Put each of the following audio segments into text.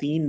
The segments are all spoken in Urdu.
3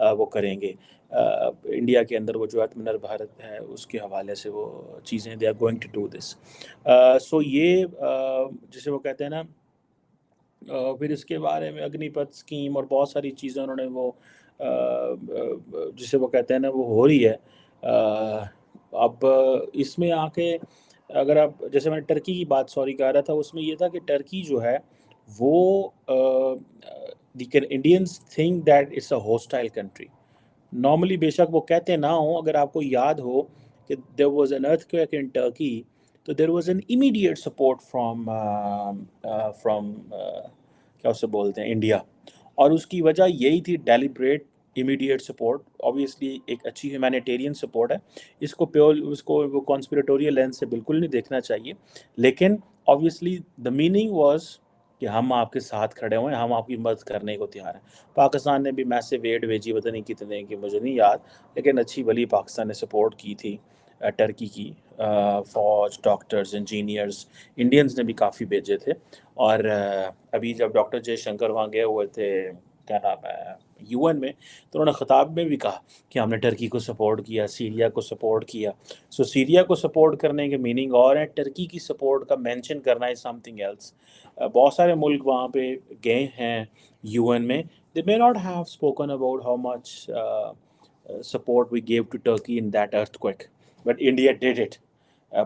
وہ کریں گے. انڈیا کے اندر وہ جو آتم نربھر بھارت ہے اس کے حوالے سے وہ چیزیں they are going to do this. So یہ جسے وہ کہتے ہیں نا پھر اس کے بارے میں اگنی پتھ اسکیم اور بہت ساری چیزیں انہوں نے وہ جسے وہ کہتے ہیں نا وہ ہو رہی ہے. اب اس میں آ کے اگر آپ جیسے میں ٹرکی کی بات سوری کہہ رہا تھا, اس میں یہ تھا کہ ٹرکی جو ہے وہ Indians think that it's a hostile country. Normally بے شک وہ کہتے نہ ہوں, اگر آپ کو یاد ہو کہ there was an earthquake in Turkey, تو there was an immediate support from کیا اسے بولتے ہیں انڈیا, اور اس کی وجہ یہی تھی ڈیلیبریٹ امیڈیٹ سپورٹ. آبویسلی ایک اچھی ہیومینیٹیرین سپورٹ ہے, اس کو وہ کانسپریٹوریل لینس سے بالکل نہیں دیکھنا چاہیے, لیکن آبویسلی دا میننگ واز کہ ہم آپ کے ساتھ کھڑے ہوئے ہیں, ہم آپ کی مدد کرنے کو تیار ہیں. پاکستان نے بھی میسیو ایڈ بھیجی, پتہ نہیں کتنے کہ مجھے نہیں یاد, لیکن اچھی بلی پاکستان نے سپورٹ کی تھی ٹرکی کی. فوج, ڈاکٹرز, انجینئرز, انڈینز نے بھی کافی بھیجے تھے. اور ابھی جب ڈاکٹر جے شنکر وہاں گئے ہوئے تھے کیا نام ہے یو این میں, تو انہوں نے خطاب میں بھی کہا کہ ہم نے ٹرکی کو سپورٹ کیا, سیریا کو سپورٹ کیا. سو سیریا کو سپورٹ کرنے کے میننگ اور ہے, ٹرکی کی سپورٹ کا مینشن کرنا ہے سم تھنگ ایلس. بہت سارے ملک وہاں پہ گئے ہیں یو این میں, they may not have spoken about how much support we gave to Turkey in that earthquake, but India did it.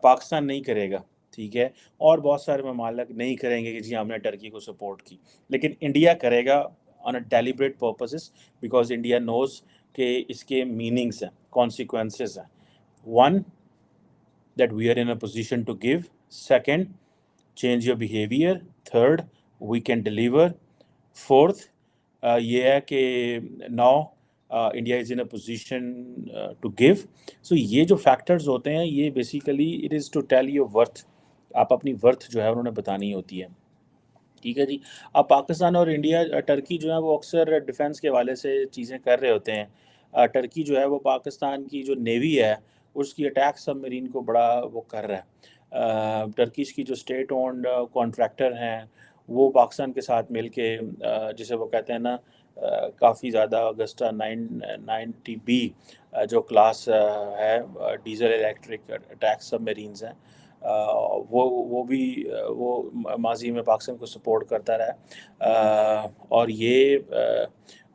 Pakistan نہیں کرے گا, ٹھیک ہے, اور بہت سارے ممالک نہیں کریں گے کہ جی ہم نے ٹرکی کو سپورٹ کی, لیکن انڈیا کرے گا on a deliberate purposes, because India knows کہ اس کے میننگس ہیں, consequences ہیں. One, that we are in a position to give. Second, change your behavior. Third, we can deliver. Fourth, یہ ہے کہ now India is in a position to give. So یہ جو فیکٹرز ہوتے ہیں یہ basically it is to tell your worth. آپ اپنی ورتھ جو ہے انہوں نے بتانی ہوتی ہے, ٹھیک ہے جی. اب پاکستان اور انڈیا ٹرکی جو ہے وہ اکثر ڈیفنس کے حوالے سے چیزیں کر رہے ہوتے ہیں. ٹرکی جو ہے وہ پاکستان کی جو نیوی ہے اس کی اٹیک سب مرین کو بڑا وہ کر رہا ہے. ٹرکیش کی جو اسٹیٹ اونڈ کانٹریکٹر ہیں وہ پاکستان کے ساتھ مل کے جسے وہ کہتے ہیں نا کافی زیادہ اگسٹا 990B جو کلاس ہے ڈیزل الیکٹرک اٹیک سب مرینز ہیں, وہ بھی وہ ماضی میں پاکستان کو سپورٹ کرتا رہا. اور یہ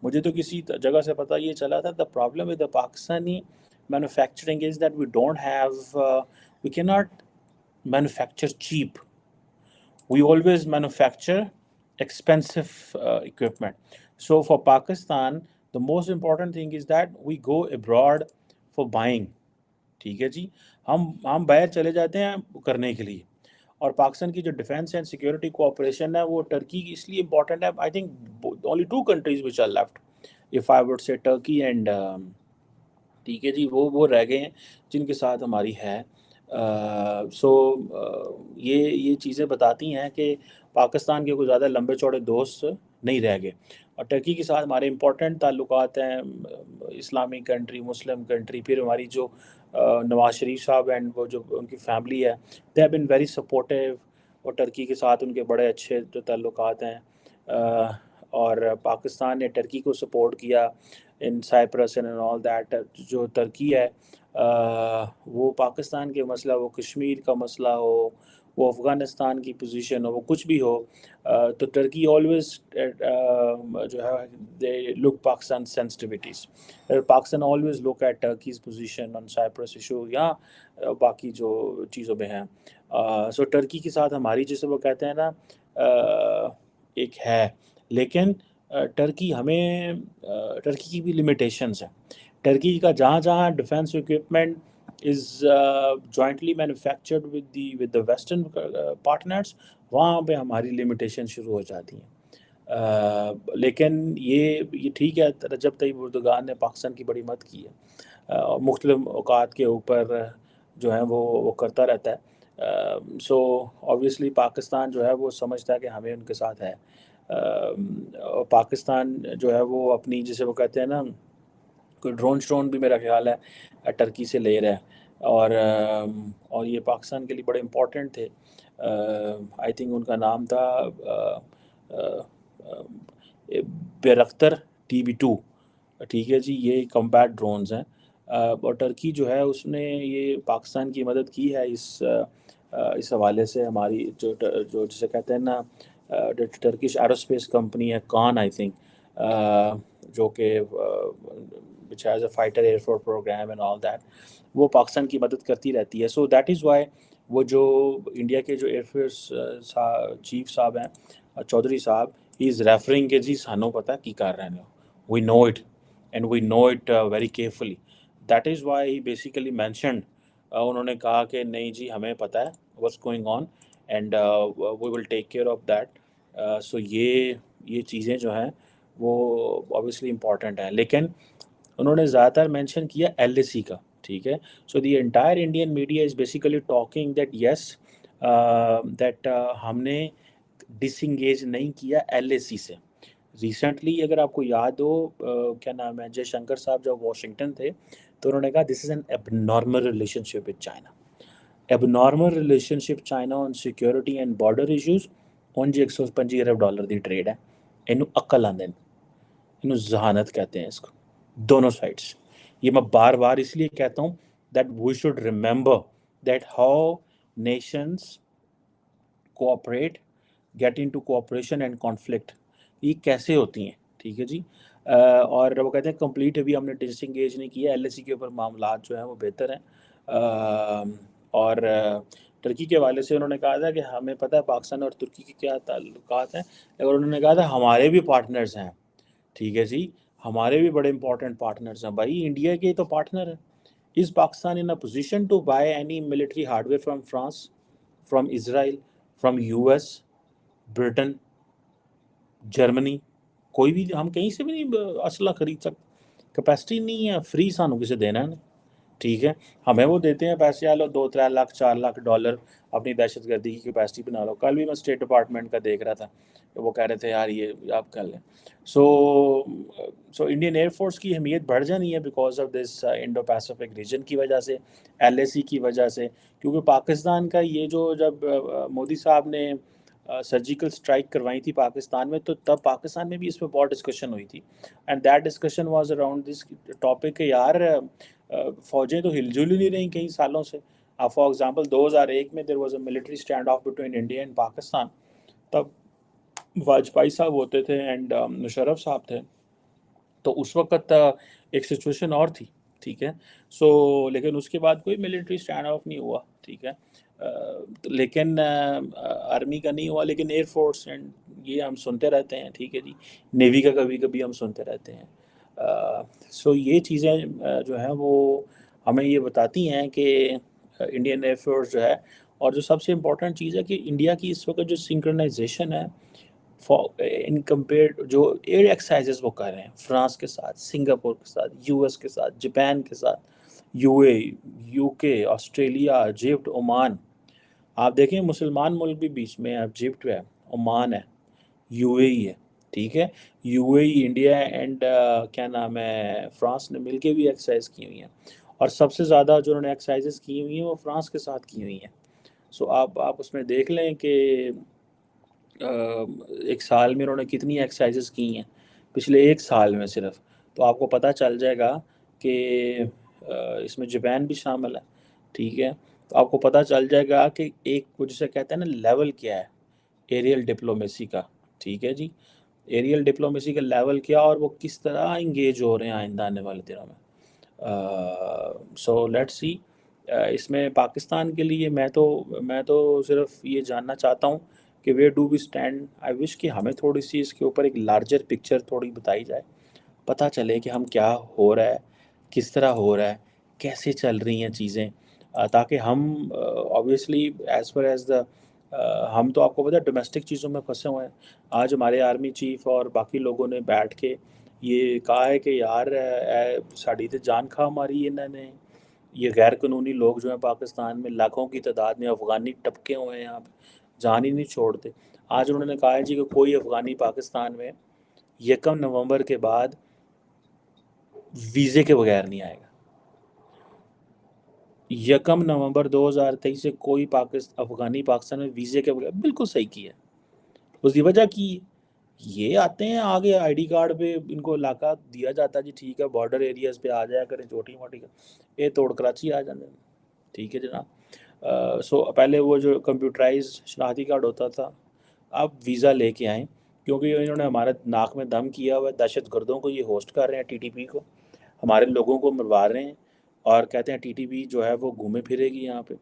مجھے تو کسی جگہ سے پتہ یہ چلا تھا, the problem with the Pakistani manufacturing is that we don't have we can not manufacture cheap, we always manufacture expensive equipment. So for Pakistan, the most important thing is that we go abroad for buying. ٹھیک ہے جی, ہم باہر چلے جاتے ہیں کرنے کے لیے. اور پاکستان کی جو ڈیفینس اینڈ سیکورٹی کوآپریشن ہے وہ ٹرکی کی اس لیے امپورٹنٹ ہے. I think only 2 countries which are left, if I would say Turkey and ٹھیک ہے جی, وہ رہ گئے ہیں جن کے ساتھ ہماری ہے. سو یہ چیزیں بتاتی ہیں کہ پاکستان کے کوئی زیادہ لمبے چوڑے دوست نہیں رہ گئے. اور ٹرکی کے ساتھ ہمارے امپورٹنٹ تعلقات ہیں, اسلامی کنٹری, مسلم کنٹری. پھر ہماری جو نواز شریف صاحب اینڈ وہ جو ان کی فیملی ہے, they have been very supportive, اور ٹرکی کے ساتھ ان کے بڑے اچھے جو تعلقات ہیں. اور پاکستان نے ٹرکی کو سپورٹ کیا ان سائپرس اینڈ آل دیٹ. جو ترکی ہے وہ پاکستان کے مسئلہ, وہ کشمیر کا مسئلہ ہو, وہ افغانستان کی پوزیشن ہو, وہ کچھ بھی ہو, تو ٹرکی آلویز جو ہے they look Pakistan sensitivities. Pakistan always look at Turkey's position on Cyprus issue یا باقی جو چیزوں میں ہیں. سو ٹرکی کے ساتھ ہماری جسے وہ کہتے ہیں نا ایک ہے, لیکن ٹرکی ٹرکی کی بھی لمیٹیشنز ہیں. ٹرکی کا جہاں defence equipment is jointly manufactured with the western partners, وہاں پہ ہماری لمیٹیشن شروع ہو جاتی ہیں. لیکن یہ ٹھیک ہے, رجب طیب اردوغان نے پاکستان کی بڑی مدد کی ہے, مختلف اوقات کے اوپر جو ہے وہ کرتا رہتا ہے. سو آبویسلی پاکستان جو ہے وہ سمجھتا ہے کہ ہمیں ان کے ساتھ ہے. پاکستان جو ہے وہ اپنی جسے وہ کہتے ہیں نا کوئی ڈرون بھی میرا خیال ہے ٹرکی سے لے رہا ہے, اور یہ پاکستان کے لیے بڑے امپورٹنٹ تھے. آئی تھنک ان کا نام تھا بیرختر TB2. ٹھیک ہے جی، یہ کمبیٹ ڈرونز ہیں، اور ٹرکی جو ہے اس نے یہ پاکستان کی مدد کی ہے اس حوالے سے. ہماری جو جسے کہتے ہیں نا ٹرکش ایروسپیس کمپنی ہے کان آئی تھنک، جو کہ which has a fighter air force program and all that، وہ پاکستان کی مدد کرتی رہتی ہے. سو دیٹ از وائی وہ جو انڈیا کے جو ایئر فورس چیف صاحب ہیں چودھری صاحب، ہی از ریفرنگ کہ جی سانوں پتہ کی کر رہے ہیں، we know it and we know it very carefully. That is why he basically mentioned, انہوں نے کہا کہ نہیں جی ہمیں پتہ ہے what's going on and we will take care of that. So یہ چیزیں جو ہیں وہ obviously امپورٹنٹ ہیں، لیکن انہوں نے زیادہ تر مینشن کیا ایل اے سی کا. ٹھیک ہے، so the entire Indian media is basically talking that yes that ہم نے ڈس انگیج نہیں کیا ایل اے سی سے. ریسنٹلی اگر آپ کو یاد ہو کیا نام ہے جے شنکر صاحب جب واشنگٹن تھے تو انہوں نے کہا this is an abnormal relationship with China. Abnormal relationship China on security and border issues in جی $125 ارب دی ٹریڈ ہے. انہوں عقل آندے انہوں ذہانت کہتے ہیں اس کو، دونوں سائڈس. یہ میں بار بار اس لیے کہتا ہوں that we should remember that how nations cooperate, get into cooperation and conflict, یہ کیسے ہوتی ہیں. ٹھیک ہے جی، اور وہ کہتے ہیں کمپلیٹ ابھی ہم نے ڈس انگیج نہیں کیا ایل اے سی کے اوپر، معاملات جو ہیں وہ بہتر ہیں. اور ترکی کے حوالے سے انہوں نے کہا تھا کہ ہمیں پتہ ہے پاکستان اور ترکی کے کیا تعلقات ہیں، اور انہوں نے کہا تھا ہمارے بھی پارٹنرز ہیں. ٹھیک ہے جی، ہمارے بھی بڑے امپورٹنٹ پارٹنرز ہیں. بھائی انڈیا کے تو پارٹنر ہیں. Is Pakistan in a position to buy any military hardware from France, from Israel, from U S, Britain, Germany? کوئی بھی ہم کہیں سے بھی نہیں اسلحہ خرید سکتے، کیپیسٹی نہیں ہے. فری سانوں کسے دینا ہے. ٹھیک ہے، ہمیں وہ دیتے ہیں پیسے، آ لو 2-3 لاکھ $4 لاکھ اپنی دہشت گردی کی کیپیسٹی بنا لو. کل بھی میں اسٹیٹ ڈپارٹمنٹ کا دیکھ رہا تھا کہ وہ کہہ رہے تھے یار یہ آپ کر لیں. سو انڈین ایئر فورس کی اہمیت بڑھ جانی ہے because of this Indo Pacific region کی وجہ سے، ایل اے سی کی وجہ سے. کیونکہ پاکستان کا یہ جو جب مودی صاحب نے سرجیکل اسٹرائک کروائی تھی پاکستان میں، تو تب پاکستان میں بھی اس پہ بہت ڈسکشن ہوئی تھی. And that discussion was around this topic کہ یار فوجیں تو ہل جل ہی نہیں رہیں کئی سالوں سے. فار ایگزامپل 2001 میں there was a military stand of between India and Pakistan. تب واجپئی صاحب ہوتے تھے اینڈ مشرف صاحب تھے، تو اس وقت ایک سچویشن اور تھی. ٹھیک ہے، سو لیکن اس کے بعد کوئی ملٹری اسٹینڈ آف نہیں ہوا. ٹھیک ہے، لیکن آرمی کا نہیں ہوا، لیکن ایئر فورس اینڈ یہ ہم سنتے رہتے ہیں. ٹھیک ہے جی، نیوی کا کبھی کبھی ہم سنتے رہتے ہیں. سو یہ چیزیں جو ہیں وہ ہمیں یہ بتاتی ہیں کہ انڈین ایئر فورس جو ہے، اور جو سب سے امپورٹنٹ چیز ہے کہ انڈیا کی اس وقت جو سنکرنائزیشن ہے ان کمپیئر جو ایئر ایکسرسائزز وہ کر رہے ہیں فرانس کے ساتھ، سنگاپور کے ساتھ، یو ایس کے ساتھ، جاپان کے ساتھ، یو اے، یو کے، آسٹریلیا، ایجپٹ، عمان. آپ دیکھیں مسلمان ملک بھی بیچ میں ہے، ایجپٹ ہے، عمان ہے، یو اے ای ہے. ٹھیک ہے، you a E, India and کیا نام ہے فرانس نے مل کے بھی ایکسرسائز کی ہوئی ہیں. اور سب سے زیادہ جو انہوں نے ایکسرسائزز کی ہوئی ہیں وہ فرانس کے ساتھ کی ہوئی ہیں. سو آپ اس میں دیکھ لیں کہ ایک سال میں انہوں نے کتنی ایکسرسائزز کی ہیں پچھلے ایک سال میں صرف. تو آپ کو پتہ چل جائے گا کہ اس میں جاپان بھی شامل ہے. ٹھیک ہے، تو آپ کو پتہ چل جائے گا کہ ایک وہ جسے کہتے ہیں نا لیول کیا ہے ایریل ڈپلومیسی کا. ٹھیک ہے جی، ایریل ڈپلومیسی کا لیول کیا اور وہ کس طرح انگیج ہو رہے ہیں آئندہ آنے والے دنوں میں. So let see. اس میں پاکستان کے لیے میں تو صرف یہ جاننا چاہتا ہوں کہ ویئر ڈو وی اسٹینڈ. آئی وش کہ ہمیں تھوڑی سی اس کے اوپر ایک لارجر پکچر تھوڑی بتائی جائے، پتہ چلے کہ ہم کیا ہو رہا ہے، کس طرح ہو رہا ہے، کیسے چل رہی ہیں چیزیں، تاکہ ہم obviously as per as the ہم تو آپ کو پتہ ہے ڈومیسٹک چیزوں میں پھنسے ہوئے ہیں. آج ہمارے آرمی چیف اور باقی لوگوں نے بیٹھ کے یہ کہا ہے کہ یار ساڑی تے جان کھا ماری انہوں نے. یہ غیر قانونی لوگ جو ہیں پاکستان میں لاکھوں کی تعداد میں افغانی ٹپکے ہوئے ہیں یہاں پہ، جان ہی نہیں چھوڑتے. آج انہوں نے کہا ہے جی کہ کوئی افغانی پاکستان میں 1 نومبر کے بعد ویزے کے بغیر نہیں آئے گا. 1 نومبر 2023 سے کوئی افغانی پاکستان میں ویزے کے بغیر. بالکل صحیح کی ہے. اس کی وجہ کی یہ آتے ہیں آگے آئی ڈی کارڈ پہ ان کو علاقہ دیا جاتا ہے جی ٹھیک ہے بارڈر ایریاز پہ آ جایا کریں چھوٹی موٹی یہ توڑ کراچی آ جاتے ہیں. ٹھیک ہے جناب. سو پہلے وہ جو کمپیوٹرائز شناختی کارڈ ہوتا تھا آپ ویزا لے کے آئیں کیونکہ انہوں نے ہمارے ناک میں دم کیا ہوا ہے. دہشت گردوں کو یہ ہوسٹ کر رہے ہیں ٹی ٹی پی کو, ہمارے لوگوں کو مروا رہے ہیں اور کہتے ہیں ٹی ٹی پی جو ہے وہ گھومے پھرے گی یہاں پہ.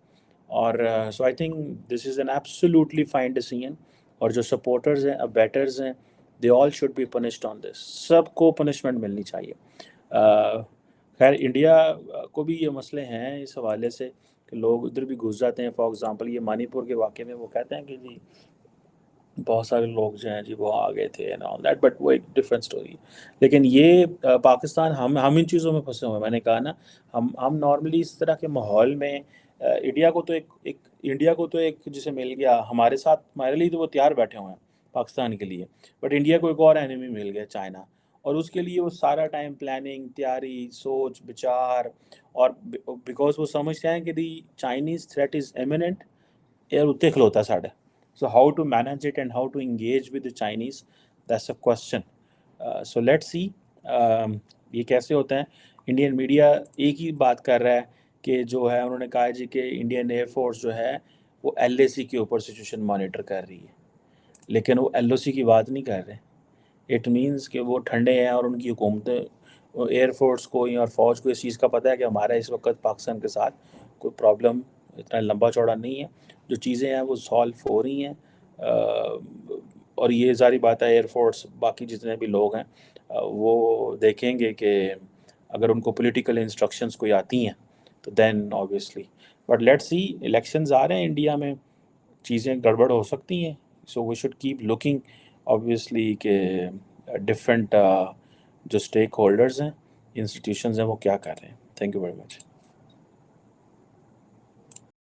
اور so I think this is an absolutely fine decision. اور جو سپورٹرز ہیں ابیٹرز ہیں they all should be punished on this. سب کو پنشمنٹ ملنی چاہیے. خیر انڈیا کو بھی یہ مسئلے ہیں اس حوالے سے کہ لوگ ادھر بھی گھس جاتے ہیں. فار ایگزامپل یہ منی پور کے واقعے میں وہ کہتے ہیں کہ جی بہت سارے لوگ جو ہیں جی وہ آ گئے تھے اینڈ آل دیٹ, بٹ وہ ایک ڈفرینٹ اسٹوری. لیکن یہ پاکستان ہم ان چیزوں میں پھنسے ہوئے ہیں. میں نے کہا نا ہم نارملی اس طرح کے ماحول میں انڈیا کو تو انڈیا کو تو ایک جسے مل گیا ہمارے ساتھ, ہمارے لیے تو وہ تیار بیٹھے ہوئے ہیں پاکستان کے لیے, بٹ انڈیا کو ایک اور اینیمی مل گیا چائنا, اور اس کے لیے وہ سارا ٹائم پلاننگ تیاری سوچ بچار, اور بیکاز وہ سمجھتے ہیں کہ the Chinese threat is eminent اور اتنے کھلوتا ساڑھے. So how to manage it and how to engage with the Chinese, that's a question. So let's see یہ کیسے ہوتا ہے. انڈین میڈیا ایک ہی بات کر رہا ہے کہ جو ہے انہوں نے کہا جی کہ انڈین ایئر فورس جو ہے وہ ایل اے سی کے اوپر سچویشن مانیٹر کر رہی ہے, لیکن وہ ایل او سی کی بات نہیں کر رہے. اٹ مینس کہ وہ ٹھنڈے ہیں اور ان کی حکومتیں ایئر فورس کو اور فوج کو اس چیز کا پتہ ہے کہ ہمارا اس وقت پاکستان کے ساتھ کوئی پرابلم اتنا لمبا چوڑا نہیں ہے, جو چیزیں ہیں وہ سالو ہو رہی ہیں. اور یہ ظاہری بات ہے ایئر فورس باقی جتنے بھی لوگ ہیں وہ دیکھیں گے کہ اگر ان کو پولیٹیکل انسٹرکشنز کوئی آتی ہیں تو then obviously. But let see elections آ رہے ہیں انڈیا میں, چیزیں گڑبڑ ہو سکتی ہیں. So we should keep looking obviously کہ ڈفرینٹ جو اسٹیک ہولڈرز ہیں انسٹیٹیوشنز ہیں وہ کیا کر رہے ہیں. Thank you very much.